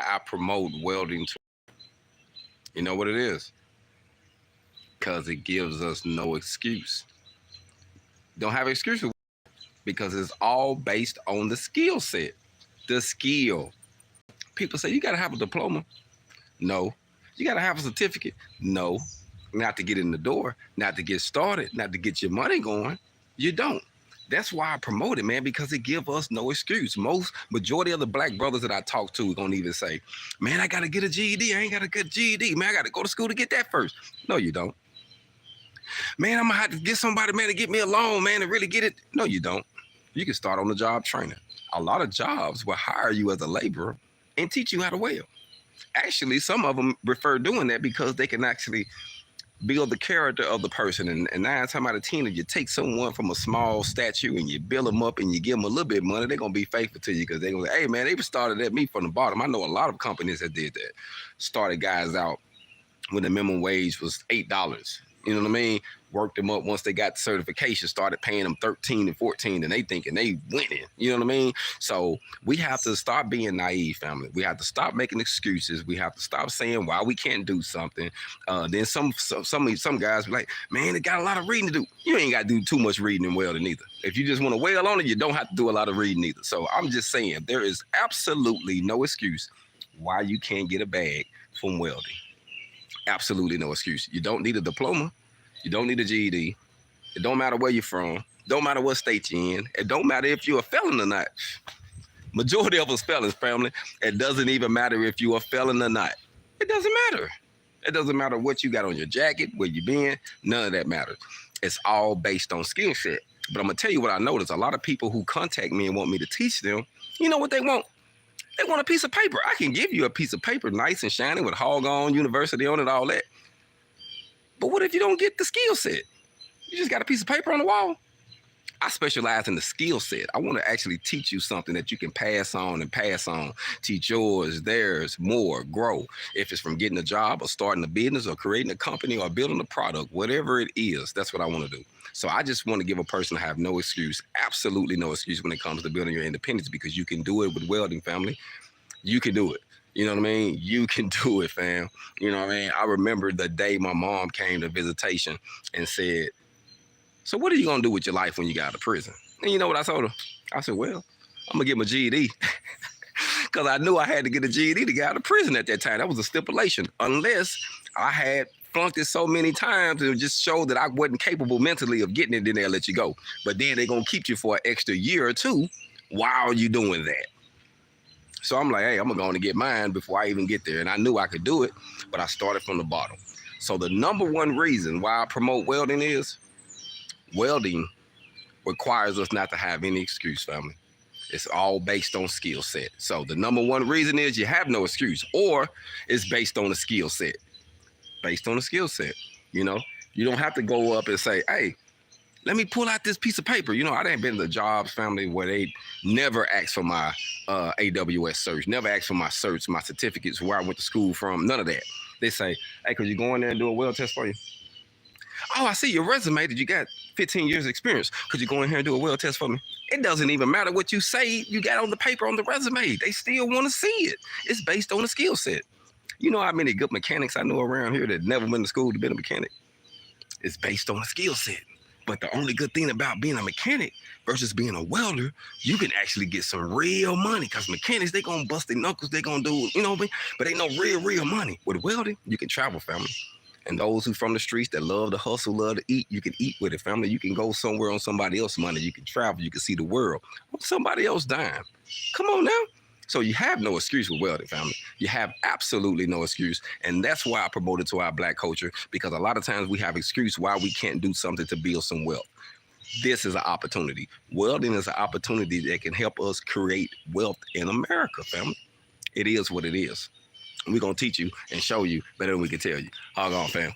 I promote welding? You know what it is? Because it gives us no excuse. Don't have excuses because it's all based on the skill set, the skill. People say, you got to have a diploma. No. You got to have a certificate. No. Not to get in the door, not to get started, not to get your money going. You don't. That's why I promote it, man, because it gives us no excuse. Majority of the black brothers that I talk to are going to even say, man, I got to get a GED. I ain't got a good GED. Man, I got to go to school to get that first. No, you don't. Man, I'm going to have to get somebody, man, to get me a loan, man, to really get it. No, you don't. You can start on the job training. A lot of jobs will hire you as a laborer and teach you how to weld. Actually, some of them prefer doing that because they can actually build the character of the person. And 9 times out of 10, if you take someone from a small statue and you build them up and you give them a little bit of money, they're going to be faithful to you because they're going to say, hey, man, they started at me from the bottom. I know a lot of companies that did that. Started guys out when the minimum wage was $8. You know what I mean? Worked them up once they got the certification, started paying them 13 and 14, and they thinking they winning. You know what I mean? So we have to start being naive, family. We have to stop making excuses. We have to stop saying why we can't do something. Then some guys be like, man, it got a lot of reading to do. You ain't got to do too much reading and welding either. If you just want to weld on it, you don't have to do a lot of reading either. So I'm just saying there is absolutely no excuse why you can't get a bag from welding. Absolutely no excuse. You don't need a diploma. You don't need a GED. It don't matter where you're from. Don't matter what state you're in. It don't matter if you're a felon or not. Majority of us felons, family. It doesn't even matter if you're a felon or not. It doesn't matter. It doesn't matter what you got on your jacket, where you been. None of that matters. It's all based on skill set. But I'm going to tell you what I noticed. A lot of people who contact me and want me to teach them, you know what they want? They want a piece of paper. I can give you a piece of paper, nice and shiny, with HogOn University on it, all that. But what if you don't get the skill set? You just got a piece of paper on the wall. I specialize in the skill set. I want to actually teach you something that you can pass on and pass on. Teach yours, theirs, more, grow. If it's from getting a job or starting a business or creating a company or building a product, whatever it is, that's what I want to do. So I just want to give a person to have no excuse, absolutely no excuse when it comes to building your independence, because you can do it with welding, family. You can do it. You know what I mean? You can do it, fam. You know what I mean? I remember the day my mom came to visitation and said, so what are you going to do with your life when you get out of prison? And you know what I told her? I said, well, I'm going to get my GED. Because I knew I had to get a GED to get out of prison at that time. That was a stipulation. Unless I had flunked it so many times, it would just show that I wasn't capable mentally of getting it, then they'll let you go. But then they're going to keep you for an extra year or two while you're doing that. So I'm like, hey, I'm going to go on and get mine before I even get there. And I knew I could do it, but I started from the bottom. So the number one reason why I promote welding is welding requires us not to have any excuse, family. It's all based on skill set. So the number one reason is you have no excuse, or it's based on a skill set. Based on a skill set. You know, you don't have to go up and say, hey, let me pull out this piece of paper. You know, I done been to jobs, family, where they never asked for my AWS search, never asked for my certs, my certificates, where I went to school from, none of that. They say, hey, could you go in there and do a weld test for you? Oh, I see your resume that you got 15 years experience. Could you go in here and do a weld test for me? It doesn't even matter what you say you got on the paper on the resume. They still want to see it. It's based on a skill set. You know how many good mechanics I know around here that never went to school to be a mechanic? It's based on a skill set. But the only good thing about being a mechanic versus being a welder, you can actually get some real money, because mechanics, they gonna bust their knuckles, they gonna do, you know what I mean? But ain't no real money. With welding, you can travel, family. And those who from the streets that love to hustle, love to eat, you can eat with it, family. You can go somewhere on somebody else's money. You can travel, you can see the world on somebody else's dime. Come on now. So you have no excuse with welding, family. You have absolutely no excuse. And that's why I promote it to our black culture, because a lot of times we have excuse why we can't do something to build some wealth. This is an opportunity. Welding is an opportunity that can help us create wealth in America, family. It is what it is. We're going to teach you and show you better than we can tell you. HogOn, fam.